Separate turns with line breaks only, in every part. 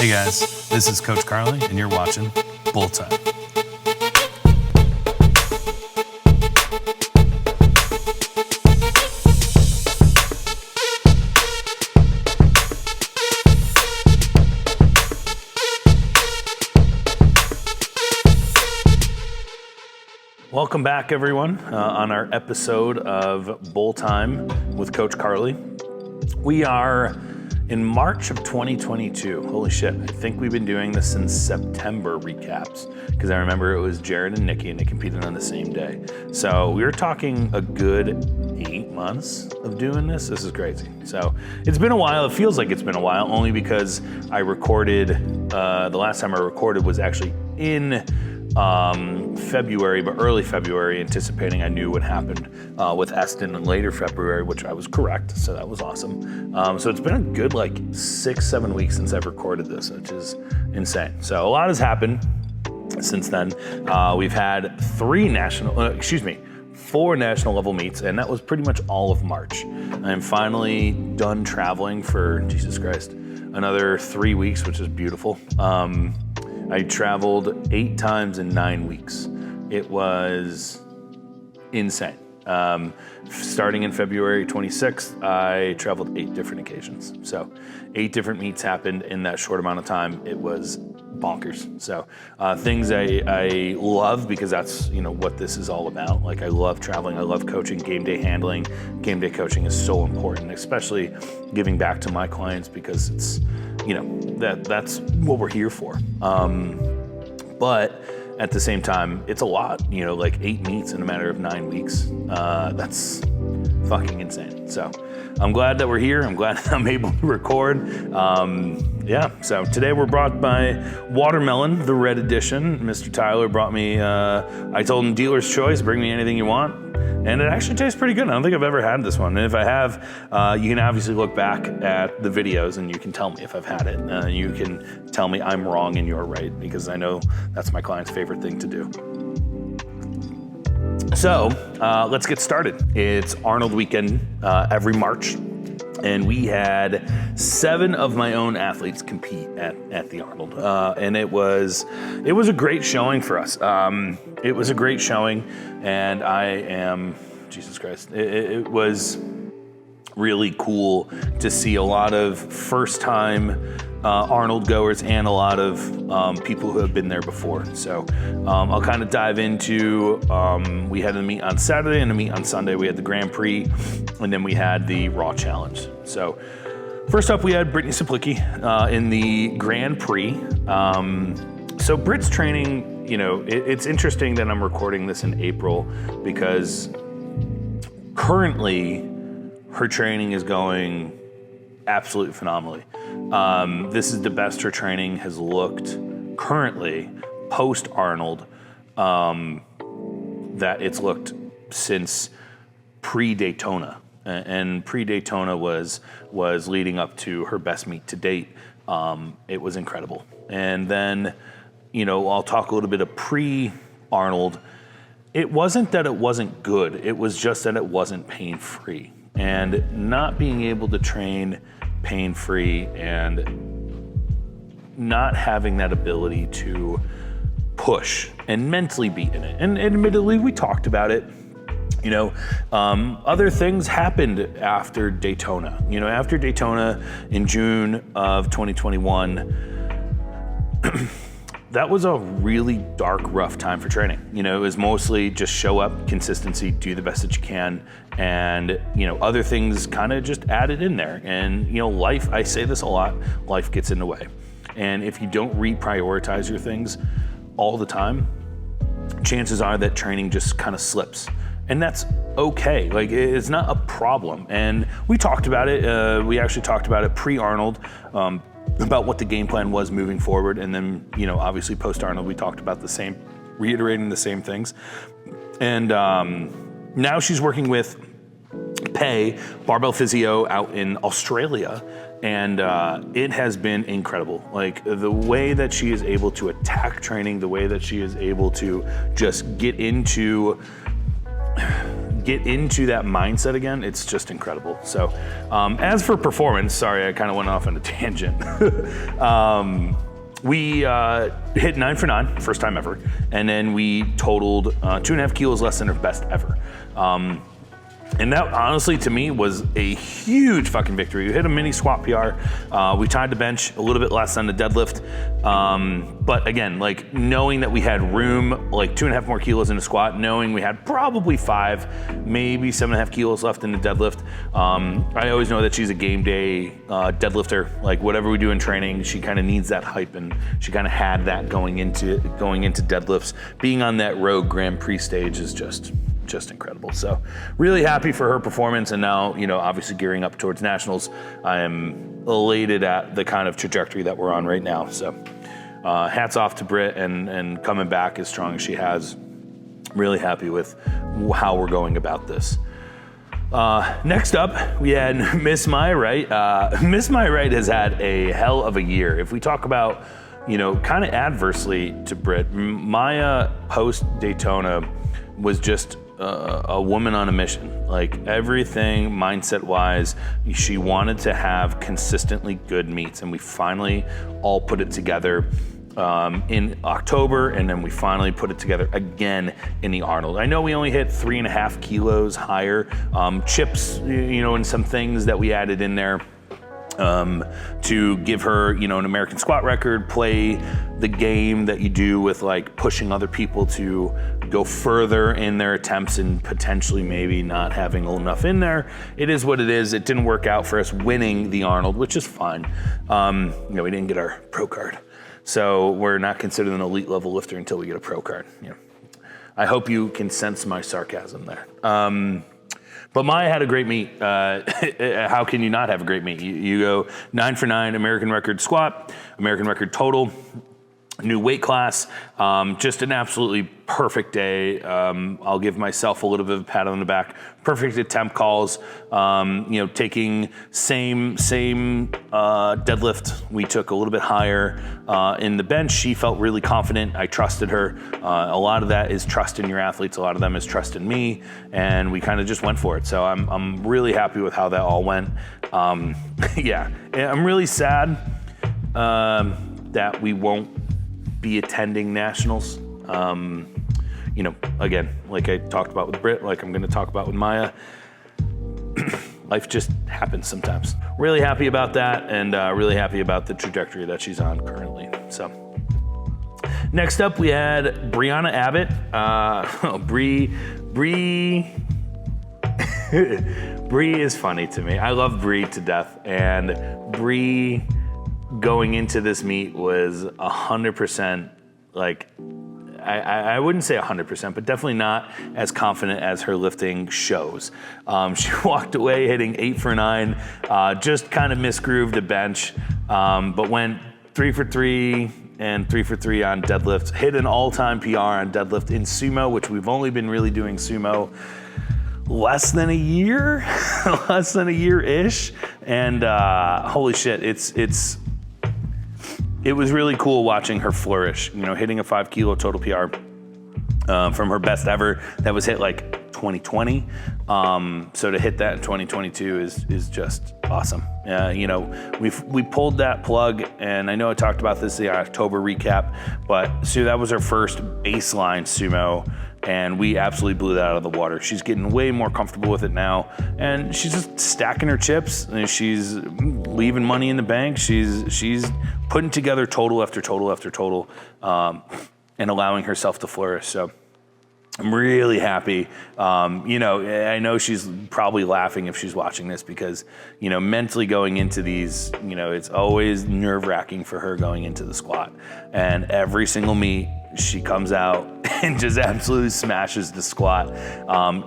Hey guys, this is Coach Carly, and you're watching Bull Time. Welcome back, everyone, on our episode of Bull Time with Coach Carly. We are in March of 2022. Holy shit, I think we've been doing this since September recaps, because I remember it was Jared and Nikki, and they competed on the same day. So we were talking a good 8 months of doing this. This is crazy. So it's been a while. It feels like it's been a while, only because I recorded, the last time I recorded was actually in February, but early February, anticipating I knew what happened with Eston, and later February, which I was correct, so that was awesome. So it's been a good 6-7 weeks since I've recorded this, which is insane. So a lot has happened since then. We've had 4 national level meets, and that was pretty much all of March. I'm finally done traveling for, Jesus Christ, another 3 weeks, which is beautiful. I traveled 8 times in 9 weeks. It was insane. Starting in February 26th, I traveled 8 different occasions. So 8 different meets happened in that short amount of time. It was bonkers. So things I love, because that's what this is all about. I love traveling. I love coaching. Game day handling, game day coaching is so important, especially giving back to my clients, because it's that's what we're here for. But at the same time, it's a lot. 8 meets in a matter of 9 weeks. That's fucking insane. So I'm glad that we're here. I'm glad that I'm able to record. So today we're brought by Watermelon, the red edition. Mr. Tyler brought me, I told him dealer's choice, bring me anything you want. And it actually tastes pretty good. I don't think I've ever had this one. And if I have, you can obviously look back at the videos and you can tell me if I've had it. You can tell me I'm wrong and you're right, because I know that's my client's favorite thing to do. So let's get started. It's Arnold weekend every March, and we had 7 of my own athletes compete at the Arnold, and it was a great showing for us. It was a great showing, and Jesus Christ, it was really cool to see a lot of first-time Arnold goers and a lot of people who have been there before. So I'll kind of dive into, we had a meet on Saturday and a meet on Sunday. We had the Grand Prix, and then we had the Raw Challenge. So first up, we had Brittany Saplicki in the Grand Prix. So Britt's training, it's interesting that I'm recording this in April, because currently her training is going absolutely phenomenally. This is the best her training has looked currently post-Arnold that it's looked since pre-Daytona. And pre-Daytona was leading up to her best meet to date. It was incredible. And then, I'll talk a little bit of pre-Arnold. It wasn't that it wasn't good. It was just that it wasn't pain-free. And not being able to train pain-free and not having that ability to push and mentally be in it. And admittedly, we talked about it. Other things happened after Daytona. After Daytona in June of 2021, that was a really dark, rough time for training. It was mostly just show up, consistency, do the best that you can, and other things kind of just added in there. And life, I say this a lot, life gets in the way. And if you don't reprioritize your things all the time, chances are that training just kind of slips. And that's okay. It's not a problem. And we talked about it. We actually talked about it pre-Arnold, about what the game plan was moving forward. And then, obviously post-Arnold, we talked about reiterating the same things. And now she's working with Pay, Barbell Physio, out in Australia. And it has been incredible. The way that she is able to attack training, the way that she is able to just get into get into that mindset again, it's just incredible. So as for performance, sorry, I kind of went off on a tangent. We hit 9 for 9, first time ever, and then we totaled 2.5 kilos less than our best ever. And that honestly to me was a huge fucking victory. We hit a mini squat PR. We tied the bench a little bit less on the deadlift. But again, like knowing that we had room, like 2.5 more kilos in the squat, knowing we had probably 5, maybe 7.5 kilos left in the deadlift. I always know that she's a game day deadlifter. Like whatever we do in training, she kind of needs that hype, and she kind of had that going into deadlifts. Being on that Rogue Grand Prix stage is just incredible. So really happy for her performance, and now, you know, obviously gearing up towards nationals. I am elated at the kind of trajectory that we're on right now. So hats off to Britt and coming back as strong as she has. Really happy with how we're going about this. Next up, we had Miss Maya Wright. Miss Maya Wright has had a hell of a year. If we talk about, you know, kind of adversely to Britt, Maya post Daytona was just a woman on a mission. Like everything mindset wise, she wanted to have consistently good meets, and we finally all put it together in October, and then we finally put it together again in the Arnold. I know we only hit 3.5 kilos higher, chips, you know, and some things that we added in there to give her, you know, an American squat record, play the game that you do with like pushing other people to go further in their attempts and potentially maybe not having enough in there. It is what it is. It didn't work out for us winning the Arnold, which is fine. You know, we didn't get our pro card. So we're not considered an elite level lifter until we get a pro card. You know, I hope you can sense my sarcasm there. But Maya had a great meet. How can you not have a great meet? You go 9 for 9, American record squat, American record total, new weight class, just an absolutely perfect day. I'll give myself a little bit of a pat on the back. Perfect attempt calls, you know, taking same deadlift. We took a little bit higher in the bench. She felt really confident. I trusted her. A lot of that is trust in your athletes. A lot of them is trust in me, and we kind of just went for it. So I'm really happy with how that all went. Yeah, I'm really sad that we won't be attending nationals. You know, again, like I talked about with Britt, like I'm going to talk about with Maya, life just happens sometimes. Really happy about that, and really happy about the trajectory that she's on currently. So next up, we had Brianna Abbott. Bree is funny to me. I love Bree to death, and Bree going into this meet was 100% like, I wouldn't say 100%, but definitely not as confident as her lifting shows. She walked away hitting 8 for 9, just kind of misgrooved the bench, but went 3 for 3 and 3 for 3 on deadlift. Hit an all-time PR on deadlift in sumo, which we've only been really doing sumo less than a year-ish. And holy shit, it was really cool watching her flourish, you know, hitting a 5 kilo total PR from her best ever that was hit like 2020. So to hit that in 2022 is just awesome. You know, we pulled that plug, and I know I talked about this in the October recap, but so that was our first baseline sumo, and we absolutely blew that out of the water. She's getting way more comfortable with it now, and she's just stacking her chips, and she's leaving money in the bank. She's putting together total after total after total, and allowing herself to flourish. So I'm really happy. You know, I know she's probably laughing if she's watching this, because, you know, mentally going into these, you know, it's always nerve-wracking for her going into the squat. And every single meet, she comes out and just absolutely smashes the squat.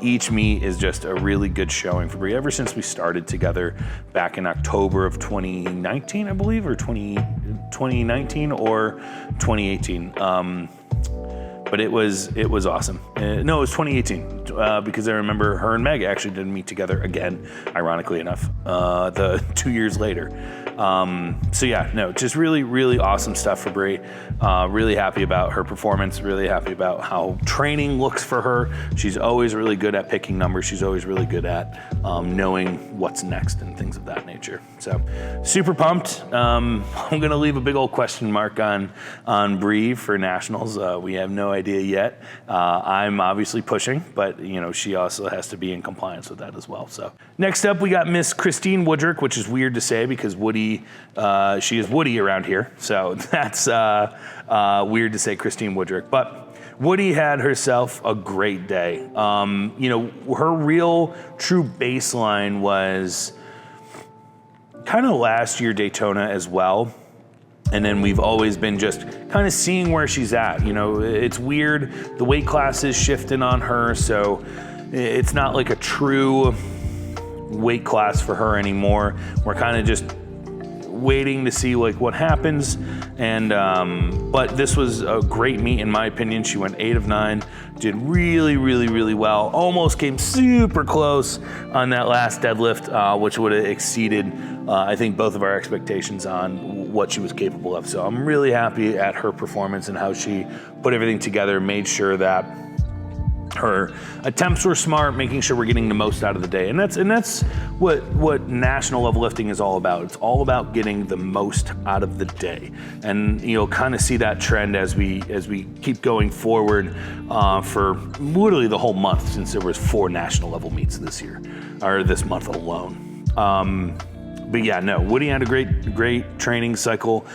Each meet is just a really good showing for Brie ever since we started together back in October of 2019, I believe, or 2019 or 2018. But it was awesome. No, it was 2018, because I remember her and Meg actually didn't meet together again, ironically enough, the 2 years later. So yeah, no, just really, really awesome stuff for Brie. Really happy about her performance, really happy about how training looks for her. She's always really good at picking numbers. She's always really good at knowing what's next and things of that nature. So super pumped. I'm gonna leave a big old question mark on Brie for nationals. We have no idea yet. I'm obviously pushing, but she also has to be in compliance with that as well. So next up, we got Miss Christine Woodrick, which is weird to say because Woody, she is Woody around here. So that's weird to say Christine Woodrick, but Woody had herself a great day. Her real true baseline was kind of last year Daytona as well. And then we've always been just kind of seeing where she's at. It's weird. The weight class is shifting on her, so it's not like a true weight class for her anymore. We're kind of just waiting to see what happens. And but this was a great meet in my opinion. She went 8 of 9, did really, really, really well. Almost came super close on that last deadlift, which would have exceeded I think both of our expectations on what she was capable of. So I'm really happy at her performance and how she put everything together, made sure that her attempts were smart, making sure we're getting the most out of the day. And that's what national level lifting is all about. It's all about getting the most out of the day. And you'll kind of see that trend as we keep going forward for literally the whole month, since there was 4 national level meets this year, or this month alone. But yeah, no, Woody had a great training cycle.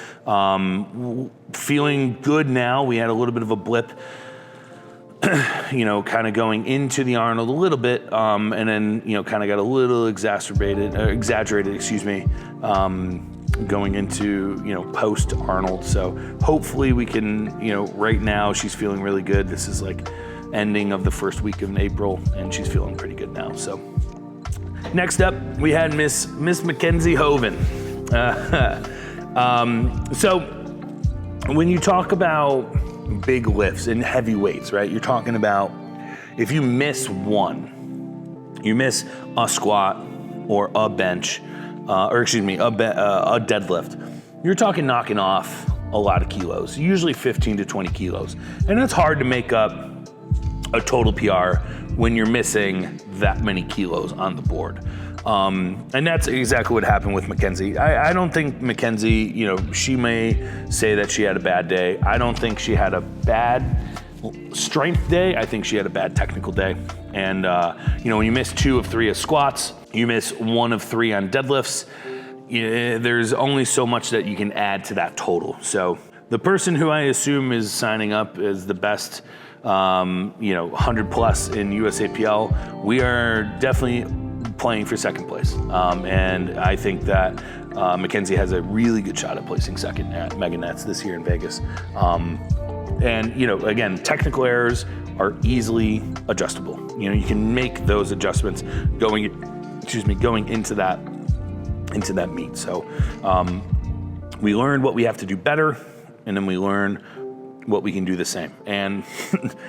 Feeling good now. We had a little bit of a blip, kind of going into the Arnold a little bit, and then, kind of got a little exaggerated, going into, post Arnold. So hopefully we can, right now she's feeling really good. This is like ending of the first week of April, and she's feeling pretty good now. So next up, we had Miss Mackenzie Hoven. So when you talk about big lifts and heavy weights, right? You're talking about if you miss one, you miss a squat or a bench, a deadlift, you're talking knocking off a lot of kilos, usually 15 to 20 kilos. And that's hard to make up a total PR when you're missing that many kilos on the board. And that's exactly what happened with Mackenzie. I don't think Mackenzie, she may say that she had a bad day. I don't think she had a bad strength day. I think she had a bad technical day. And, when you miss 2 of 3 of squats, you miss 1 of 3 on deadlifts, there's only so much that you can add to that total. So the person who I assume is signing up as the best 100 plus in USAPL, we are definitely playing for second place. And I think that Mackenzie has a really good shot at placing second at Mega Nats this year in Vegas. And, again, technical errors are easily adjustable. You can make those adjustments going into that meet. So we learned what we have to do better, and then we learn what we can do the same. And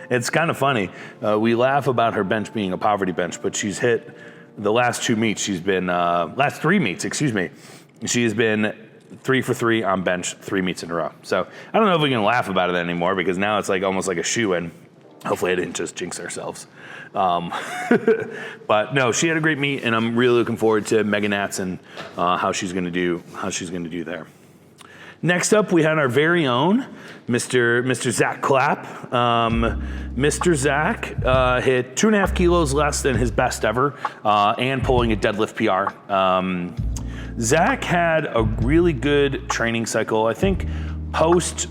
it's kind of funny. We laugh about her bench being a poverty bench, but she's hit the last 3 meets, she has been 3 for 3 on bench, 3 meets in a row. So I don't know if we can laugh about it anymore, because now it's almost like a shoe-in. Hopefully I didn't just jinx ourselves. But no, she had a great meet, and I'm really looking forward to Mega Nats and how she's going to do there. Next up, we had our very own Mr. Zach Clapp. Mr. Zach hit 2.5 kilos less than his best ever, and pulling a deadlift PR. Zach had a really good training cycle. I think post,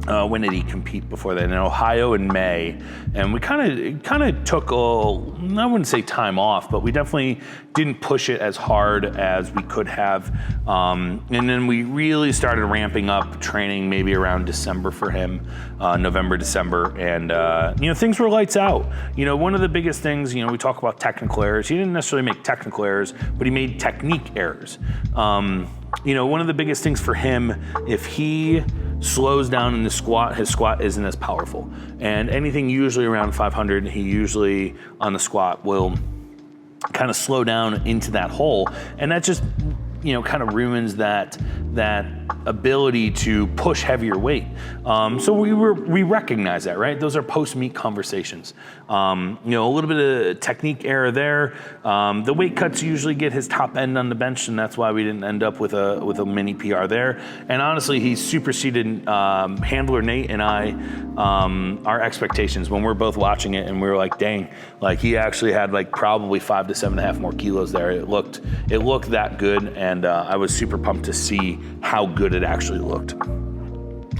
when did he compete before that? In Ohio in May. And we kind of took I wouldn't say time off, but we definitely didn't push it as hard as we could have. And then we really started ramping up training maybe around December for him, November, December. And, things were lights out. One of the biggest things, we talk about technical errors. He didn't necessarily make technical errors, but he made technique errors. One of the biggest things for him, if he slows down in the squat, his squat isn't as powerful. And anything usually around 500, he usually on the squat will kind of slow down into that hole. And that just kind of ruins that ability to push heavier weight. So we recognize that, right? Those are post-meet conversations. A little bit of technique error there. The weight cuts usually get his top end on the bench, and that's why we didn't end up with a mini PR there. And honestly, he superseded handler Nate and I, our expectations when we're both watching it, and we were like, dang, like he actually had like probably 5 to 7.5 more kilos there. It looked that good, and I was super pumped to see how good it actually looked.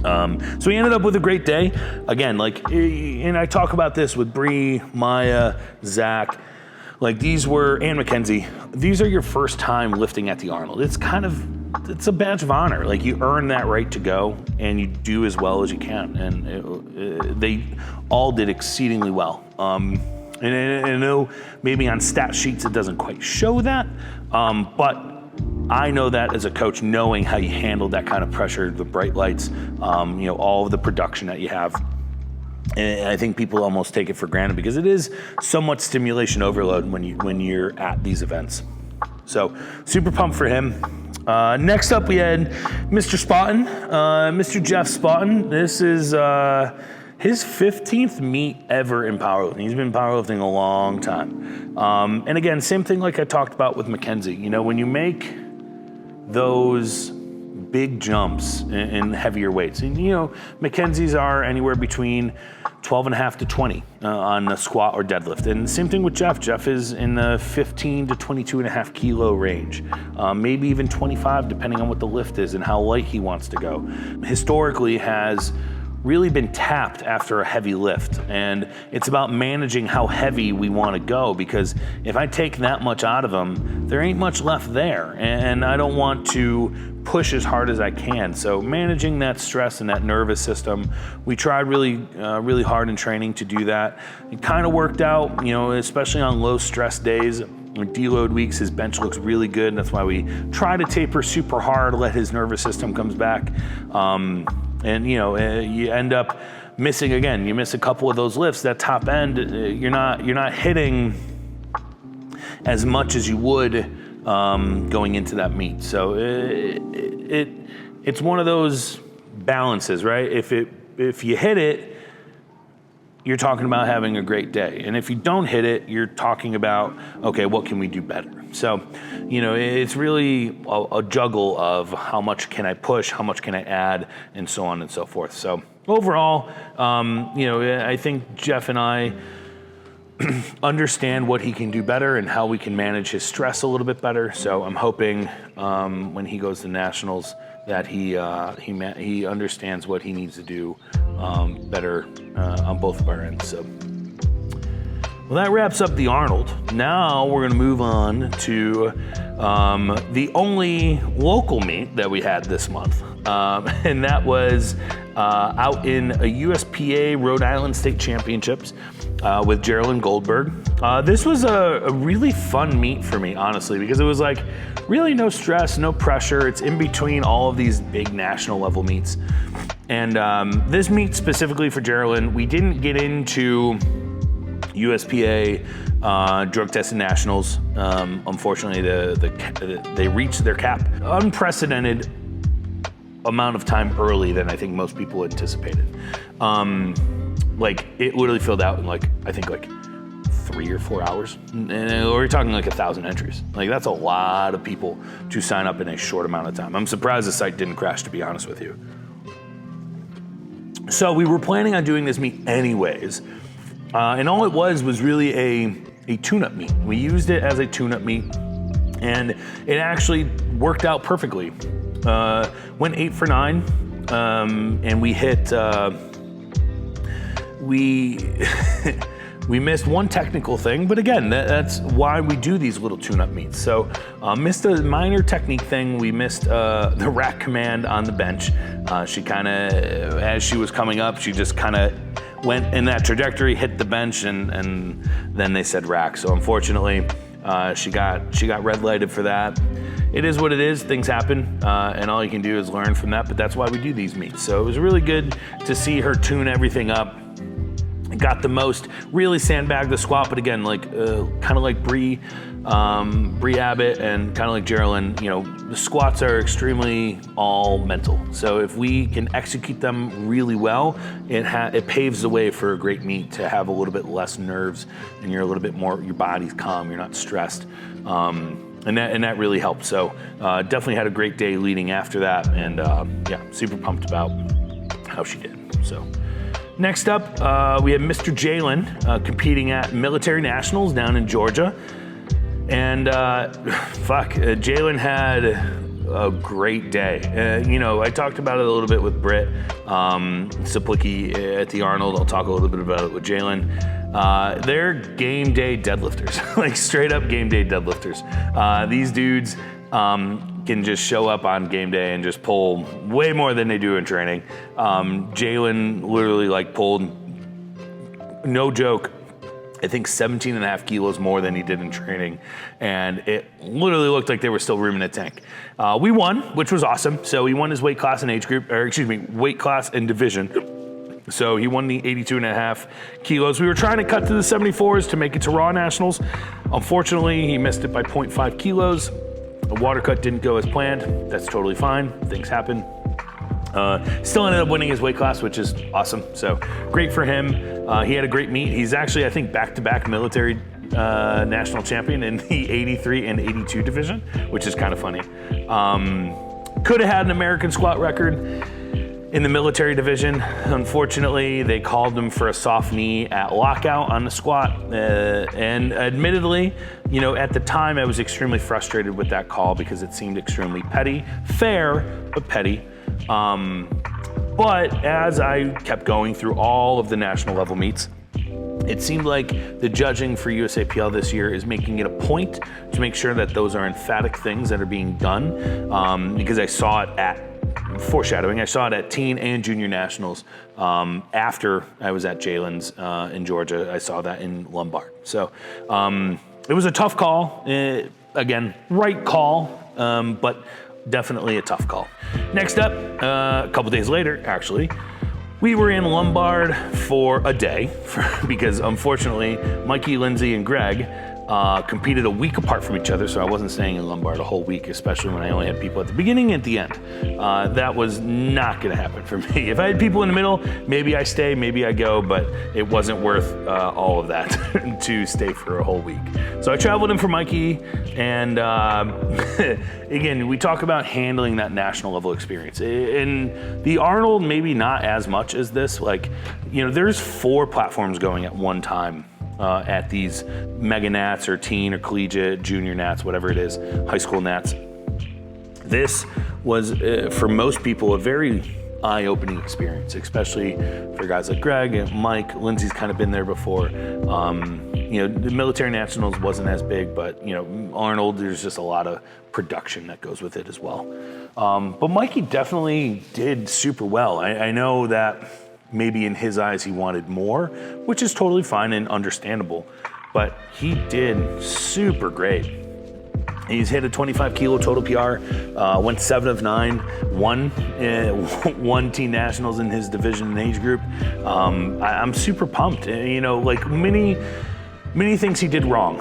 So we ended up with a great day. Again, and I talk about this with Bree, Maya, Zach, and Mackenzie. These are your first time lifting at the Arnold. It's a badge of honor. Like, you earn that right to go, and you do as well as you can. And they all did exceedingly well. And I know maybe on stat sheets it doesn't quite show that, but I know that as a coach, knowing how you handle that kind of pressure, the bright lights, all of the production that you have. And I think people almost take it for granted because it is somewhat stimulation overload when you're at these events. So super pumped for him. Next up, we had Mr. Spotton, Mr. Jeff Spotton. This is his 15th meet ever in powerlifting. He's been powerlifting a long time. And again, same thing like I talked about with Mackenzie. When you make those big jumps in heavier weights, and Mackenzie's are anywhere between 12.5 to 20 on the squat or deadlift. And same thing with Jeff. Jeff is in the 15 to 22.5 kilo range, maybe even 25, depending on what the lift is and how light he wants to go. Historically has really been tapped after a heavy lift, and it's about managing how heavy we want to go, because if I take that much out of them, there ain't much left there, and I don't want to push as hard as I can. So managing that stress and that nervous system, we tried really hard in training to do that. It kind of worked out, especially on low stress days. Deload weeks, his bench looks really good, and that's why we try to taper super hard, let his nervous system comes back. And you end up missing again. You miss a couple of those lifts. That top end, you're not hitting as much as you would going into that meet. So it's one of those balances, right? If you hit it, you're talking about having a great day, and if you don't hit it, you're talking about, okay, what can we do better? So, it's really a juggle of how much can I push, how much can I add, and so on and so forth. So overall, I think Jeff and I understand what he can do better and how we can manage his stress a little bit better. So I'm hoping when he goes to nationals that he understands what he needs to do better on both of our ends. So. Well, that wraps up the Arnold. Now we're going to move on to the only local meet that we had this month, and that was out in a USPA Rhode Island State Championships with Geraldine Goldberg. This was a really fun meet for me, honestly, because it was like really no stress, no pressure. It's in between all of these big national level meets. And this meet specifically for Geraldine, we didn't get into USPA drug tested nationals. Unfortunately, they reached their cap. Unprecedented amount of time early than I think most people anticipated. It literally filled out in I think 3 or 4 hours. And we're talking 1,000 entries. That's a lot of people to sign up in a short amount of time. I'm surprised the site didn't crash, to be honest with you. So we were planning on doing this meet anyways. And all it was really a tune-up meet. We used it as a tune-up meet, and it actually worked out perfectly. Went 8 for 9, and we hit. We missed one technical thing, but again, that's why we do these little tune-up meets. So missed a minor technique thing. We missed the rack command on the bench. She kind of, as she was coming up, she just kind of went in that trajectory, hit the bench, and then they said rack. So unfortunately, she got red lighted for that. It is what it is. Things happen, and all you can do is learn from that. But that's why we do these meets. So it was really good to see her tune everything up. Got the most, really sandbagged the squat, but again, kind of like Bree, Bree Abbott and kind of like Geraldine, you know, the squats are extremely all mental. So if we can execute them really well, it paves the way for a great meet to have a little bit less nerves and you're a little bit more, your body's calm, you're not stressed. And that really helped. So definitely had a great day leading after that. And yeah, super pumped about how she did. So next up, we have Mr. Jalen competing at Military Nationals down in Georgia. And Jalen had a great day. You know, I talked about it a little bit with Britt Saplicki at the Arnold. I'll talk a little bit about it with Jalen. They're game day deadlifters, like straight up game day deadlifters. These dudes can just show up on game day and just pull way more than they do in training. Jalen literally like pulled, no joke, I think 17 and a half kilos more than he did in training. And it literally looked like there was still room in the tank. We won, which was awesome. So he won his weight class and weight class and division. So he won the 82 and a half kilos. We were trying to cut to the 74s to make it to Raw Nationals. Unfortunately, he missed it by 0.5 kilos. The water cut didn't go as planned. That's totally fine. Things happen. Still ended up winning his weight class, which is awesome. So great for him. He had a great meet. He's actually, I think, back-to-back military national champion in the 83 and 82 division, which is kind of funny. Could have had an American squat record in the military division. Unfortunately, they called him for a soft knee at lockout on the squat. And admittedly, you know, at the time I was extremely frustrated with that call because it seemed extremely petty. Fair, but petty. But as I kept going through all of the national level meets, it seemed like the judging for USAPL this year is making it a point to make sure that those are emphatic things that are being done. Because I saw it I saw it at teen and junior nationals. After I was at Jalen's in Georgia, I saw that in Lombard. So it was a tough call. Again, right call, but definitely a tough call. Next up, a couple days later, actually, we were in Lombard for a day because unfortunately, Mikey, Lindsay, and Greg competed a week apart from each other, so I wasn't staying in Lombard a whole week, especially when I only had people at the beginning and at the end. That was not going to happen for me. If I had people in the middle, maybe I stay, maybe I go, but it wasn't worth all of that to stay for a whole week. So I traveled in for Mikey, and again, we talk about handling that national level experience. In the Arnold, maybe not as much as this. Like, you know, there's 4 platforms going at one time. At these mega nats or teen or collegiate, junior nats, whatever it is, high school nats. This was, for most people, a very eye-opening experience, especially for guys like Greg and Mike. Lindsay's kind of been there before. You know, the military nationals wasn't as big, but, you know, Arnold, there's just a lot of production that goes with it as well. But Mikey definitely did super well. I know that maybe in his eyes he wanted more, which is totally fine and understandable, but he did super great. He's hit a 25 kilo total PR, went 7 of 9, won teen nationals in his division and age group. I'm super pumped. You know, like many things he did wrong.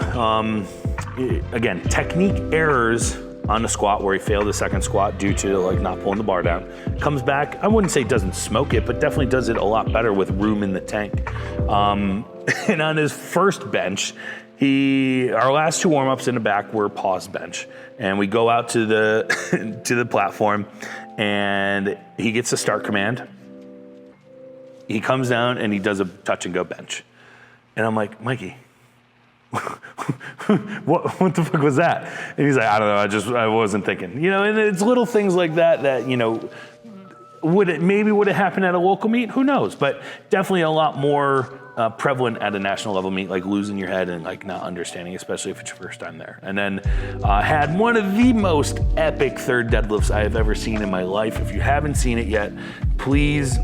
Again, technique errors on the squat where he failed the second squat due to like not pulling the bar down. Comes back, I wouldn't say doesn't smoke it, but definitely does it a lot better with room in the tank. And on his first bench, our last 2 warm-ups in the back were pause bench. And we go out to the to the platform and he gets a start command. He comes down and he does a touch and go bench. And I'm like, Mikey, what the fuck was that? And he's like, I don't know, I wasn't thinking. You know, and it's little things like that, you know, would it have happened at a local meet? Who knows? But definitely a lot more prevalent at a national level meet, like losing your head and like not understanding, especially if it's your first time there. And then had one of the most epic third deadlifts I have ever seen in my life. If you haven't seen it yet, please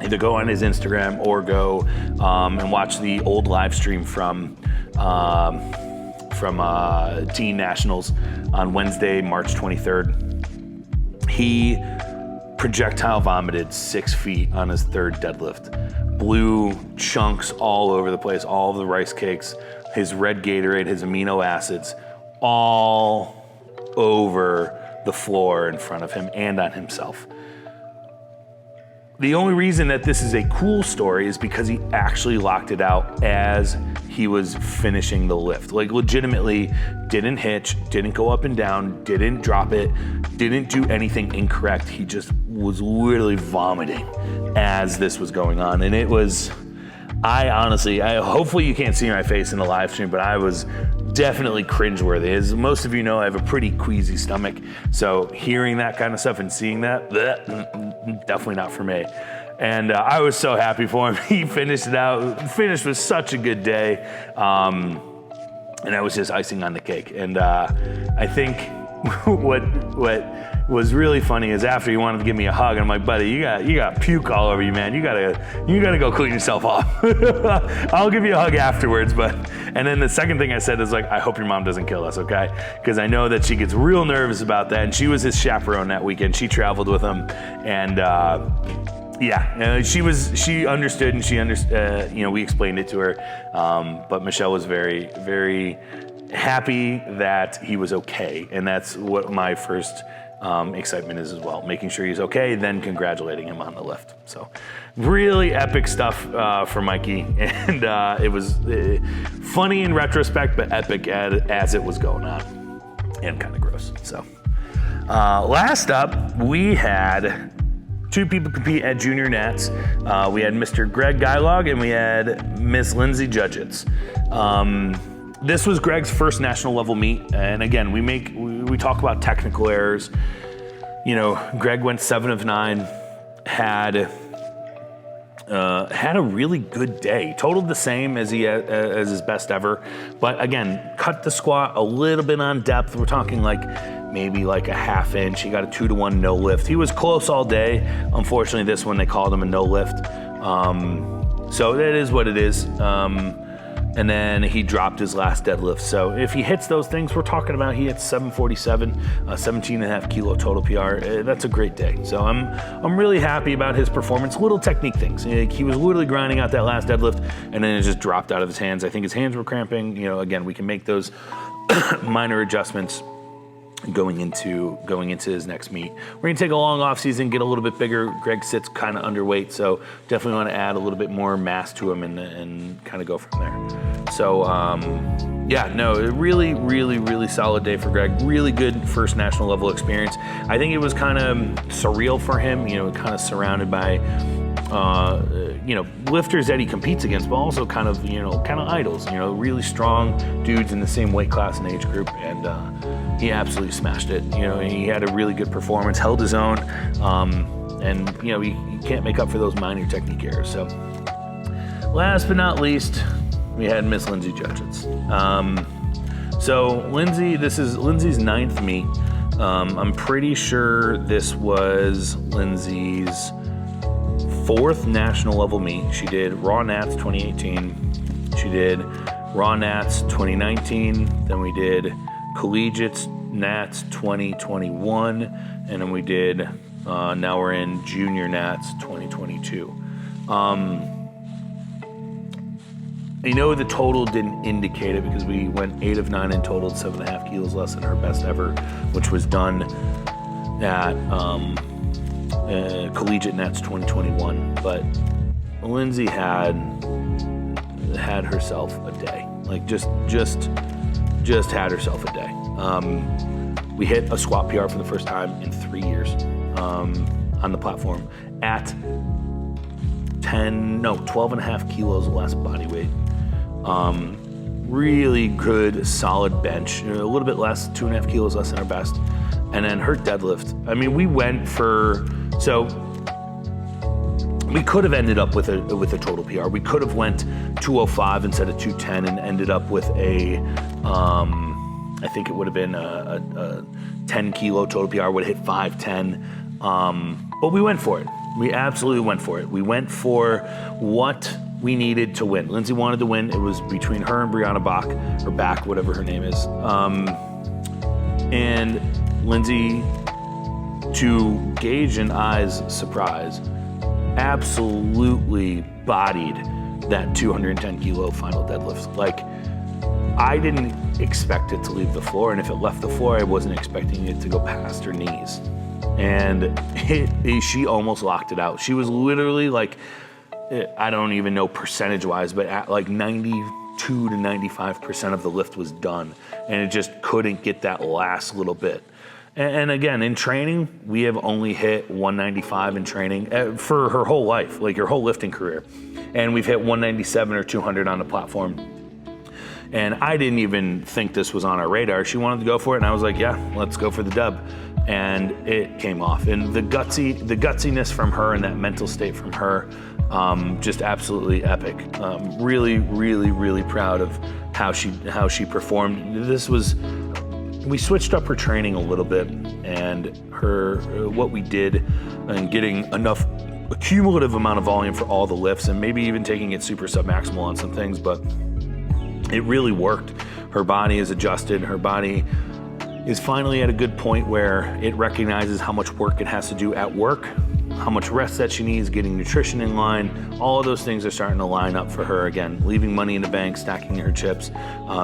either go on his Instagram or go and watch the old live stream from Teen Nationals on Wednesday, March 23rd. He projectile vomited 6 feet on his third deadlift. Blew chunks all over the place, all of the rice cakes his red Gatorade, his amino acids, all over the floor in front of him and on himself. The only reason that this is a cool story is because he actually locked it out as he was finishing the lift. Like legitimately didn't hitch, didn't go up and down, didn't drop it, didn't do anything incorrect. He just was literally vomiting as this was going on. And it was, hopefully you can't see my face in the live stream, but I was definitely cringeworthy. As most of you know, I have a pretty queasy stomach. So hearing that kind of stuff and seeing that, definitely not for me. And I was so happy for him. He finished it out. Finished with such a good day. And that was just icing on the cake. And I think what was really funny is after he wanted to give me a hug, I'm like, buddy, you got puke all over you, man. You gotta go clean yourself off. I'll give you a hug afterwards, and then the second thing I said is like, I hope your mom doesn't kill us, okay? Because I know that she gets real nervous about that, and she was his chaperone that weekend. She traveled with him, and she understood, and we explained it to her. But Michelle was very, very happy that he was okay, and that's what my first excitement is as well, making sure he's okay, then congratulating him on the lift. So really epic stuff for Mikey, and it was funny in retrospect, but epic as it was going on, and kind of gross. So last up, we had two people compete at Junior Nats. We had Mr. Greg Guylog and we had Miss Lindsay Judgets. This was Greg's first national level meet, and again, we talk about technical errors. Greg went 7 of 9, had a really good day. Totaled the same as as his best ever, but again, cut the squat a little bit on depth. We're talking maybe like a half inch. He got a 2-to-1 no lift. He was close all day. Unfortunately, this one they called him a no lift. So that is what it is. And then he dropped his last deadlift. So if he hits those things, we're talking about he hits 747, 17.5 kilo total PR. That's a great day. So I'm really happy about his performance. Little technique things. He was literally grinding out that last deadlift, and then it just dropped out of his hands. I think his hands were cramping. Again, we can make those minor adjustments going into his next meet. We're gonna take a long off season, get a little bit bigger. Greg sits kind of underweight, so definitely want to add a little bit more mass to him and kind of go from there. So really, really, really solid day for Greg. Really good first national level experience. I think it was kind of surreal for him, kind of surrounded by lifters that he competes against, but also kind of idols, really strong dudes in the same weight class and age group, and he absolutely smashed it. He had a really good performance, held his own, and he can't make up for those minor technique errors. So last but not least, we had Miss Lindsay Judgets. So Lindsay, this is Lindsay's 9th meet. I'm pretty sure this was Lindsay's 4th national level meet. She did Raw Nats 2018. She did Raw Nats 2019. Then we did Collegiate Nats 2021. And then we did, now we're in Junior Nats 2022. The total didn't indicate it because we went 8 of 9 and totaled 7.5 kilos less than her best ever, which was done at Collegiate Nats 2021. But Lindsay had herself a day, just had herself a day. We hit a squat PR for the first time in 3 years on the platform at 12.5 kilos less body weight. Really good, solid bench. A little bit less, 2.5 kilos less than our best. And then her deadlift. We went for, so we could have ended up with a total PR. We could have went 205 instead of 210 and ended up with I think it would have been a 10 kilo total PR, would have hit 510. But we went for it. We absolutely went for it. We went for what we needed to win. Lindsay wanted to win. It was between her and Brianna Bach, or Bach, whatever her name is. And Lindsay, to Gage and I's surprise, absolutely bodied that 210 kilo final deadlift. I didn't expect it to leave the floor, and if it left the floor, I wasn't expecting it to go past her knees. And she almost locked it out. She was literally like, I don't even know percentage-wise, but at like 92 to 95% of the lift was done, and it just couldn't get that last little bit. And again, in training, we have only hit 195 in training for her whole life, like her whole lifting career. And we've hit 197 or 200 on the platform. And I didn't even think this was on our radar. She wanted to go for it, and I was like, yeah, let's go for the dub. And it came off. And the gutsiness from her and that mental state from her, just absolutely epic. Really, really, really proud of how she performed. We switched up her training a little bit, and what we did and getting enough a cumulative amount of volume for all the lifts, and maybe even taking it super submaximal on some things, but it really worked. Her body is adjusted. Her body is finally at a good point where it recognizes how much work it has to do at work, how much rest that she needs, getting nutrition in line. All of those things are starting to line up for her again, leaving money in the bank, stacking her chips,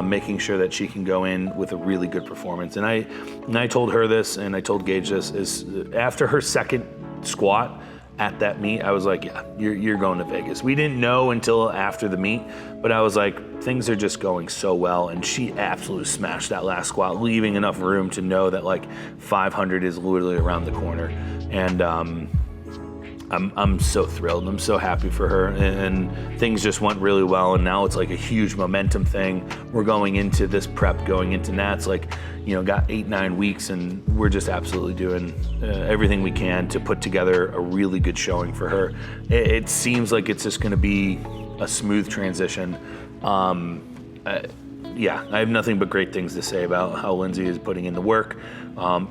making sure that she can go in with a really good performance. And I told her this, and I told Gage this, is after her second squat at that meet, I was like, yeah, you're going to Vegas. We didn't know until after the meet, but I was like, things are just going so well. And she absolutely smashed that last squat, leaving enough room to know that like 500 is literally around the corner. And I'm so thrilled. I'm so happy for her, and things just went really well. And now it's like a huge momentum thing. We're going into this prep, going into Nats, like, got 8-9 weeks, and we're just absolutely doing everything we can to put together a really good showing for her. It seems like it's just going to be a smooth transition. Yeah, I have nothing but great things to say about how Lindsay is putting in the work,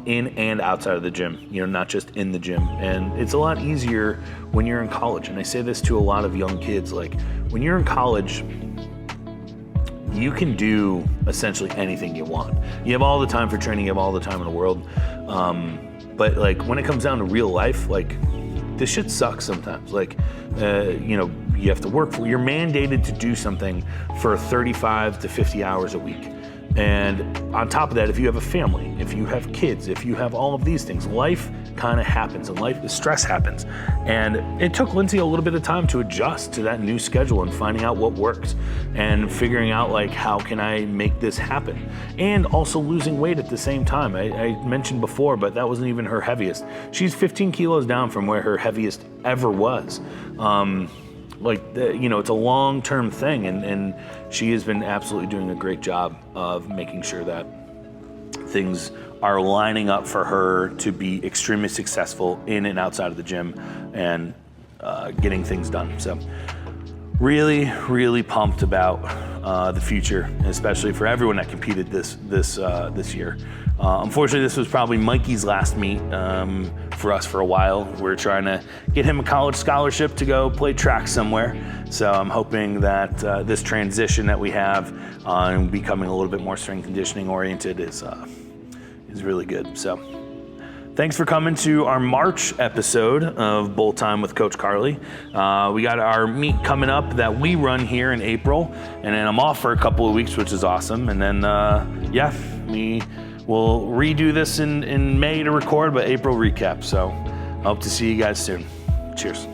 in and outside of the gym, not just in the gym. And it's a lot easier when you're in college. And I say this to a lot of young kids, like when you're in college, you can do essentially anything you want. You have all the time for training, you have all the time in the world. But like when it comes down to real life, like this shit sucks sometimes. Like, you have to work you're mandated to do something for 35 to 50 hours a week. And on top of that, if you have a family, if you have kids, if you have all of these things, life kind of happens, and stress happens. And it took Lindsay a little bit of time to adjust to that new schedule and finding out what works and figuring out like, how can I make this happen? And also losing weight at the same time. I mentioned before, but that wasn't even her heaviest. She's 15 kilos down from where her heaviest ever was. It's a long-term thing, and she has been absolutely doing a great job of making sure that things are lining up for her to be extremely successful in and outside of the gym and getting things done. So really, really pumped about the future, especially for everyone that competed this year. Unfortunately, this was probably Mikey's last meet for us for a while. We're trying to get him a college scholarship to go play track somewhere. So I'm hoping that this transition that we have on becoming a little bit more strength conditioning oriented is really good. So thanks for coming to our March episode of Bowl Time with Coach Carly. We got our meet coming up that we run here in April, and then I'm off for a couple of weeks, which is awesome. And then, we'll redo this in May to record, but April recap. So I hope to see you guys soon. Cheers.